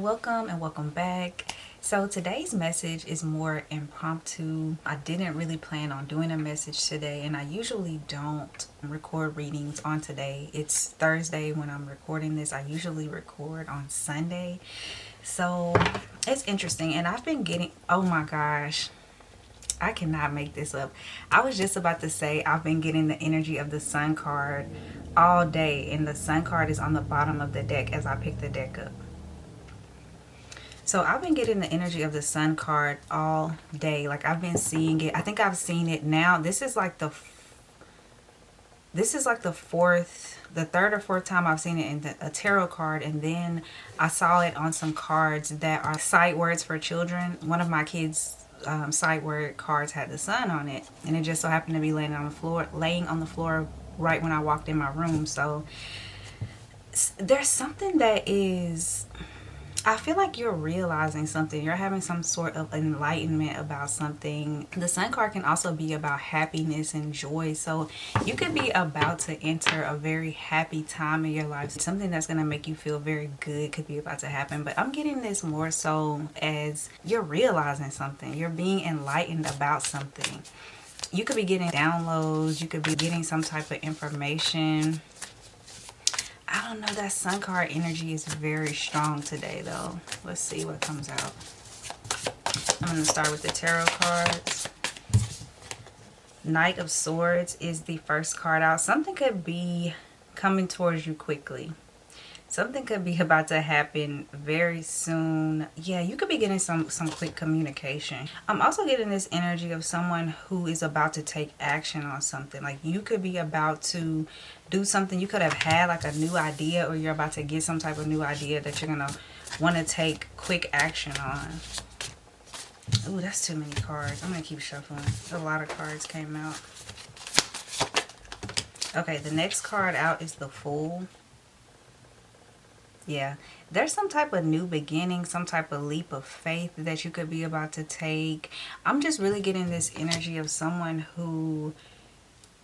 Welcome and welcome back. So today's message is more impromptu. I didn't really plan on doing a message today, and I usually don't record readings on today. It's Thursday when I'm recording this. I usually record on Sunday. So it's interesting, and I've been getting, oh my gosh, I cannot make this up. I was just about to say I've been getting the energy of the Sun card all day, and the Sun card is on the bottom of the deck as I pick the deck up. So I've been getting the energy of the Sun card all day. Like I've been seeing it. I think I've seen it now. This is like the third or fourth time I've seen it in a tarot card, and then I saw it on some cards that are sight words for children. One of my kids' sight word cards had the Sun on it, and it just so happened to be laying on the floor right when I walked in my room. So there's something that is, I feel like you're realizing something. You're having some sort of enlightenment about something. The Sun card can also be about happiness and joy. So you could be about to enter a very happy time in your life. Something that's going to make you feel very good could be about to happen. But I'm getting this more so as you're realizing something. You're being enlightened about something. You could be getting downloads. You could be getting some type of information. I don't know, that Sun card energy is very strong today though. Let's see what comes out. I'm going to start with the tarot cards. Knight of Swords is the first card out. Something could be coming towards you quickly. Something could be about to happen very soon. Yeah, you could be getting some quick communication. I'm also getting this energy of someone who is about to take action on something. Like you could be about to do something. You could have had like a new idea, or you're about to get some type of new idea that you're going to want to take quick action on. Ooh, that's too many cards. I'm going to keep shuffling. A lot of cards came out. Okay, the next card out is the Fool. Yeah, there's some type of new beginning, some type of leap of faith that you could be about to take. I'm just really getting this energy of someone who,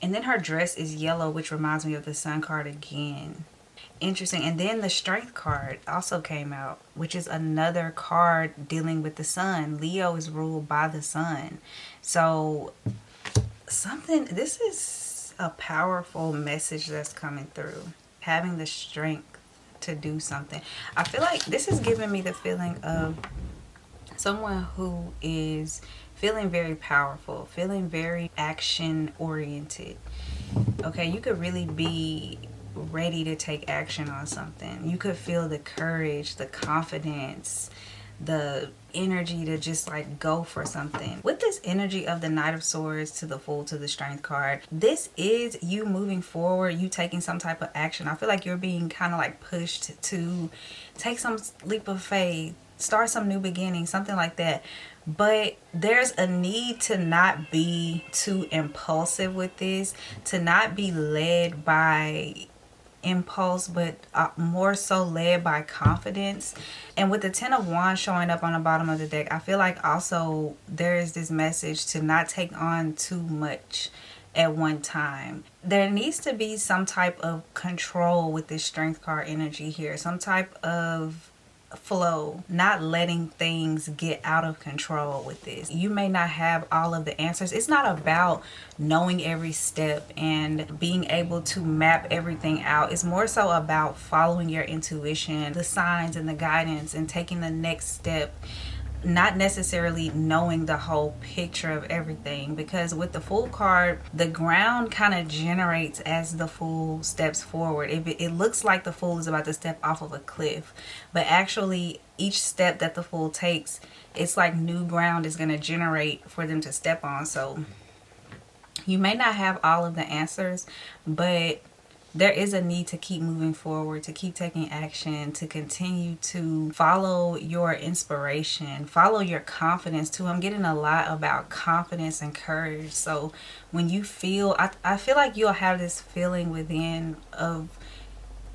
and then her dress is yellow, which reminds me of the Sun card again. Interesting. And then the Strength card also came out, which is another card dealing with the Sun. Leo is ruled by the Sun. So this is a powerful message that's coming through. Having the strength to do something. I feel like this is giving me the feeling of someone who is feeling very powerful, feeling very action oriented. Okay, you could really be ready to take action on something. You could feel the courage, the confidence, the energy to just like go for something. With this energy of the Knight of Swords to the Fool to the Strength card, this is you moving forward, you taking some type of action. I feel like you're being kind of like pushed to take some leap of faith, start some new beginning, something like that. But there's a need to not be too impulsive with this, to not be led by impulse, but more so led by confidence. And with the Ten of Wands showing up on the bottom of the deck, I feel like also there is this message to not take on too much at one time. There needs to be some type of control with this Strength card energy here, some type of flow, not letting things get out of control with this. You may not have all of the answers. It's not about knowing every step and being able to map everything out. It's more so about following your intuition, the signs and the guidance, and taking the next step, not necessarily knowing the whole picture of everything. Because with the Fool card, the ground kind of generates as the Fool steps forward. It looks like the Fool is about to step off of a cliff, but actually each step that the Fool takes, it's like new ground is going to generate for them to step on. So you may not have all of the answers, but there is a need to keep moving forward, to keep taking action, to continue to follow your inspiration, follow your confidence too. I'm getting a lot about confidence and courage. So when you feel, I feel like you'll have this feeling within of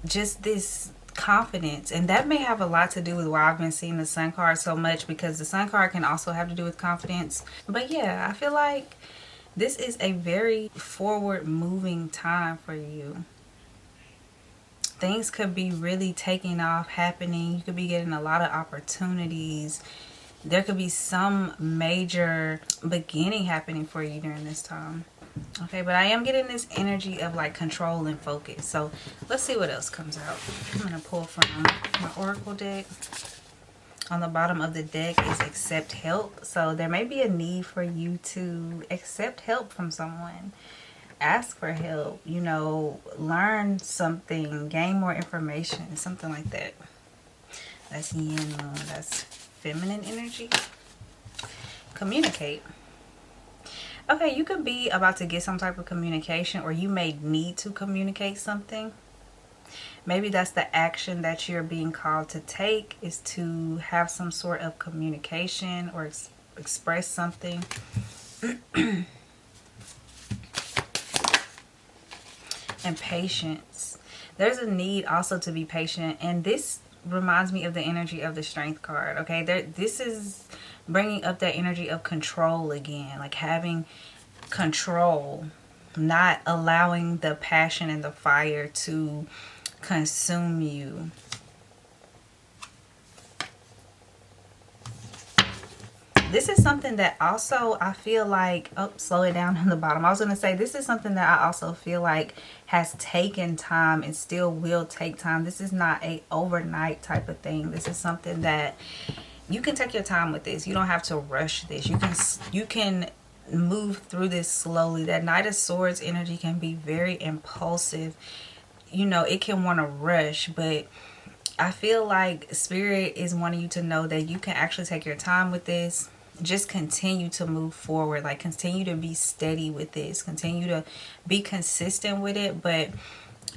just this confidence, and that may have a lot to do with why I've been seeing the Sun card so much, because the Sun card can also have to do with confidence. But yeah, I feel like this is a very forward moving time for you. things could be really taking off, happening. You could be getting a lot of opportunities. There could be some major beginning happening for you during this time. Okay, but I am getting this energy of like control and focus. So let's see what else comes out. I'm going to pull from my Oracle deck. On the bottom of the deck is accept help. So there may be a need for you to accept help from someone. Ask for help, you know, learn something, gain more information, something like that. That's yin moon. That's feminine energy. Communicate. Okay, you could be about to get some type of communication, or you may need to communicate something. Maybe that's the action that you're being called to take, is to have some sort of communication or express something. And patience. There's a need also to be patient, and this reminds me of the energy of the Strength card. Okay, this is bringing up that energy of control again, like having control, not allowing the passion and the fire to consume you. This is something that also I feel like, oh, slow it down on the bottom. I was going to say, this is something that I also feel like has taken time and still will take time. This is not a overnight type of thing. This is something that you can take your time with this. You don't have to rush this. You can move through this slowly. That Knight of Swords energy can be very impulsive. You know, it can want to rush, but I feel like Spirit is wanting you to know that you can actually take your time with this. Just continue to move forward. Like, continue to be steady with this. Continue to be consistent with it, but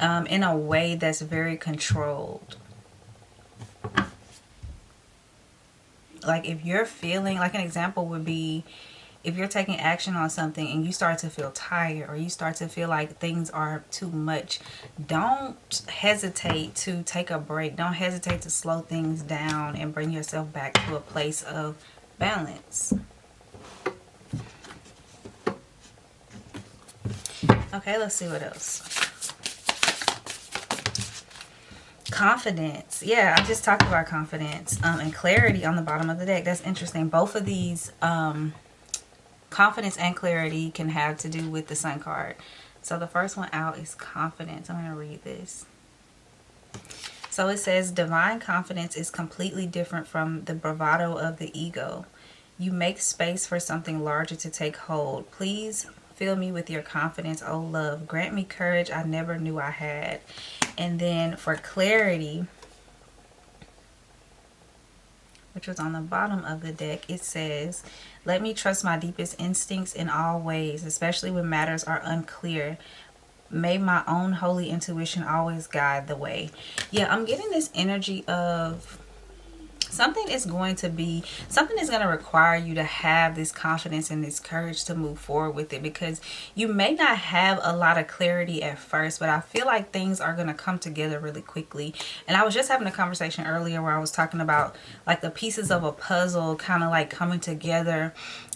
in a way that's very controlled. Like, if you're feeling, like an example would be, if you're taking action on something and you start to feel tired, or you start to feel like things are too much, don't hesitate to take a break. Don't hesitate to slow things down and bring yourself back to a place of balance. Okay, let's see what else. Confidence. Yeah, I just talked about confidence and clarity on the bottom of the deck. That's interesting. Both of these confidence and clarity can have to do with the Sun card. So the first one out is confidence. I'm going to read this. So it says, divine confidence is completely different from the bravado of the ego. You make space for something larger to take hold. Please fill me with your confidence, oh love. Grant me courage I never knew I had. And then for clarity, which was on the bottom of the deck, it says, let me trust my deepest instincts in all ways, especially when matters are unclear. May my own holy intuition always guide the way. Yeah, I'm getting this energy of something is going to require you to have this confidence and this courage to move forward with it, because you may not have a lot of clarity at first, but I feel like things are going to come together really quickly. And I was just having a conversation earlier where I was talking about like the pieces of a puzzle kind of like coming together,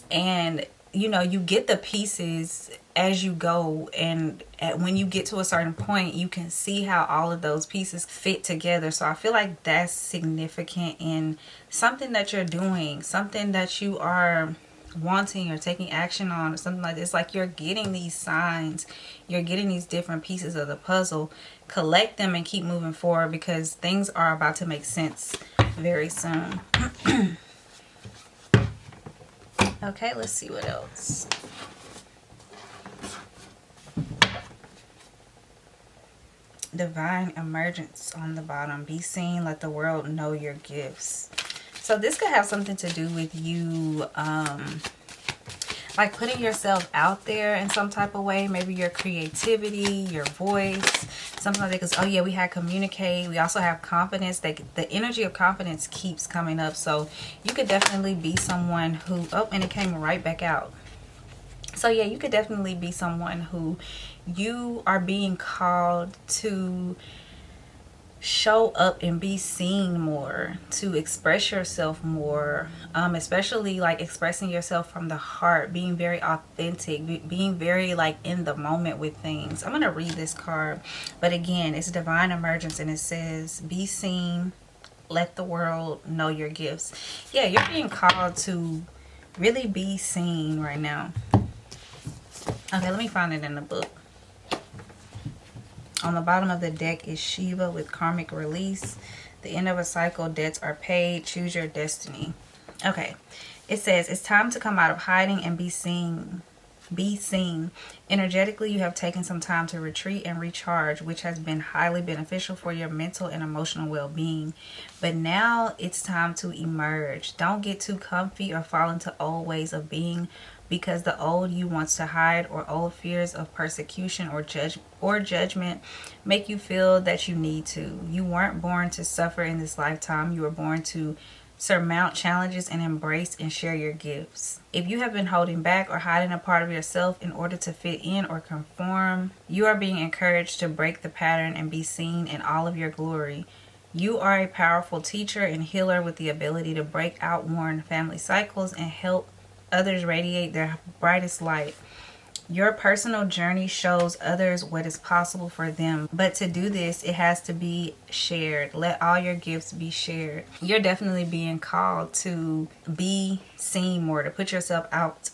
and you know, you get the pieces as you go, and when you get to a certain point, you can see how all of those pieces fit together. So I feel like that's significant in something that you're doing, something that you are wanting or taking action on, or something like this. Like, you're getting these signs, you're getting these different pieces of the puzzle. Collect them and keep moving forward, because things are about to make sense very soon. Okay, let's see what else. Divine emergence on the bottom. Be seen, let the world know your gifts. So this could have something to do with you like putting yourself out there in some type of way. Maybe your creativity, your voice, something like that. Because, oh yeah, we had communicate. We also have confidence. The energy of confidence keeps coming up. So you could definitely be someone who, oh, and it came right back out. So yeah, you could definitely be someone who you are being called to show up and be seen more, to express yourself more, especially like expressing yourself from the heart, being very authentic, being very like in the moment with things. I'm gonna read this card, but again, it's divine emergence, and it says, be seen, let the world know your gifts. Yeah, you're being called to really be seen right now. Okay, let me find it in the book. On the bottom of the deck is Shiva with karmic release. The end of a cycle, debts are paid. Choose your destiny. Okay. It says, it's time to come out of hiding and be seen. Be seen. Energetically, you have taken some time to retreat and recharge, which has been highly beneficial for your mental and emotional well-being. But now it's time to emerge. Don't get too comfy or fall into old ways of being, because the old you wants to hide, or old fears of persecution or judgment make you feel that you need to. You weren't born to suffer in this lifetime. You were born to surmount challenges and embrace and share your gifts. If you have been holding back or hiding a part of yourself in order to fit in or conform, you are being encouraged to break the pattern and be seen in all of your glory. You are a powerful teacher and healer with the ability to break outworn family cycles and help others radiate their brightest light. Your personal journey shows others what is possible for them. But to do this, it has to be shared. Let all your gifts be shared. You're definitely being called to be seen more, to put yourself out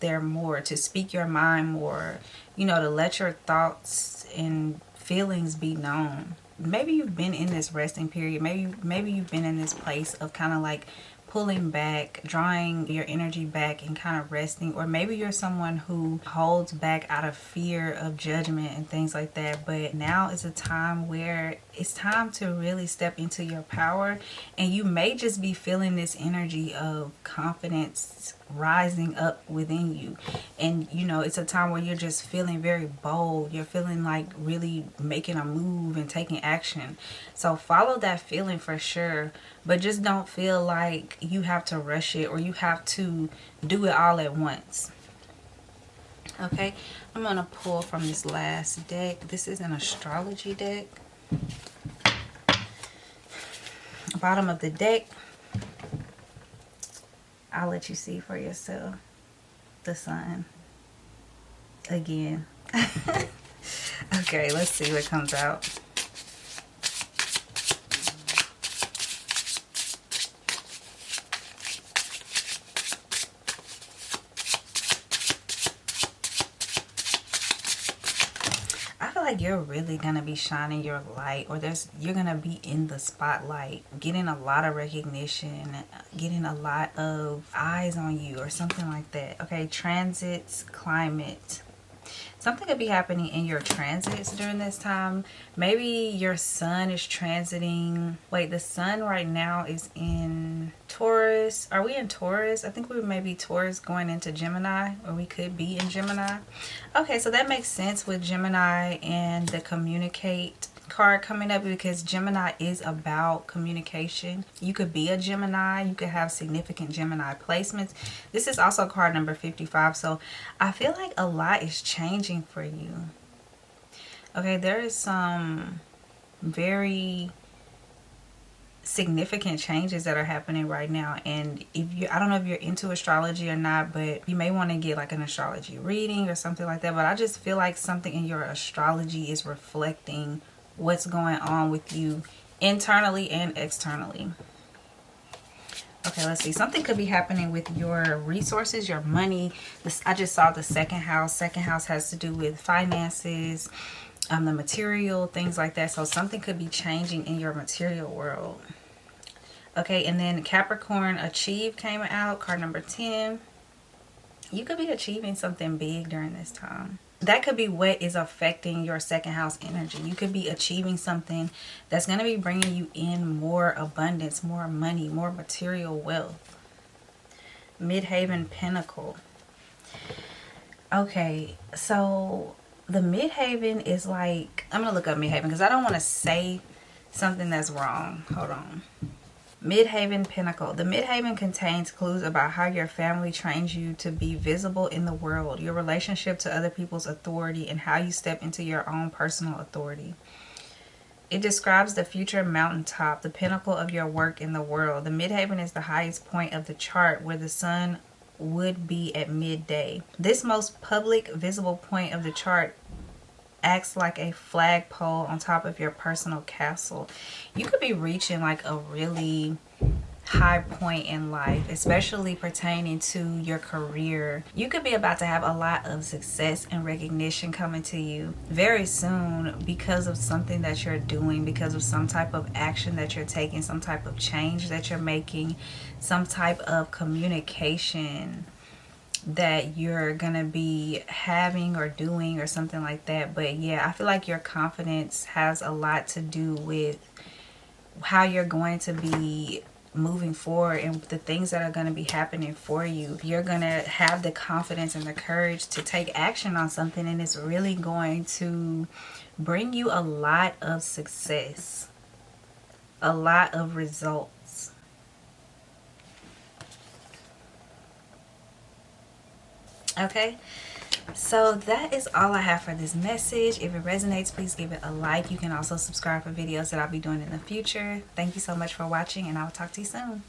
there more, to speak your mind more, to let your thoughts and feelings be known. Maybe you've been in this resting period. Maybe you've been in this place of kind of like pulling back, drawing your energy back and kind of resting. Or maybe you're someone who holds back out of fear of judgment and things like that. But now is a time where it's time to really step into your power. And you may just be feeling this energy of confidence rising up within you. And it's a time where you're just feeling very bold. You're feeling like really making a move and taking action. So follow that feeling for sure. But just don't feel like you have to rush it or you have to do it all at once. Okay, I'm going to pull from this last deck. This is an astrology deck. Bottom of the deck, I'll let you see for yourself. The sun. Again. Okay, let's see what comes out. Like you're really gonna be shining your light, or you're gonna be in the spotlight, getting a lot of recognition, getting a lot of eyes on you or something like that. Okay, transits, climate. Something could be happening in your transits during this time. Maybe your sun is transiting. Wait, the sun right now is in Taurus. Are we in Taurus? I think we may be Taurus going into Gemini, or we could be in Gemini. Okay, so that makes sense with Gemini and the communicate card coming up, because Gemini is about communication. You could be a Gemini. You could have significant Gemini placements. This is also card number 55. So I feel like a lot is changing for you. Okay, there is some very significant changes that are happening right now. And I don't know if you're into astrology or not, but you may want to get like an astrology reading or something like that. But I just feel like something in your astrology is reflecting what's going on with you internally and externally. Okay, let's see. Something could be happening with your resources, your money. I just saw the second house. Second house has to do with finances, the material, things like that. So something could be changing in your material world. Okay, and then Capricorn, achieve came out, card number 10. You could be achieving something big during this time. That could be what is affecting your second house energy. You could be achieving something that's going to be bringing you in more abundance, more money, more material wealth. Midheaven Pentacle. Okay, so the Midheaven is like, I'm going to look up Midheaven because I don't want to say something that's wrong. Hold on. Midheaven Pentacle. The Midheaven contains clues about how your family trains you to be visible in the world, your relationship to other people's authority, and how you step into your own personal authority. It describes the future mountaintop, the pinnacle of your work in the world. The midheaven is the highest point of the chart where the sun would be at midday. This most public visible point of the chart acts like a flagpole on top of your personal castle. You could be reaching like a really high point in life, especially pertaining to your career. You could be about to have a lot of success and recognition coming to you very soon because of something that you're doing, because of some type of action that you're taking, some type of change that you're making, some type of communication that you're gonna be having or doing or something like that. But yeah, I feel like your confidence has a lot to do with how you're going to be moving forward and the things that are going to be happening for you. You're going to have the confidence and the courage to take action on something, and it's really going to bring you a lot of success, a lot of results. Okay, so that is all I have for this message. If it resonates, please give it a like. You can also subscribe for videos that I'll be doing in the future. Thank you so much for watching, and I will talk to you soon.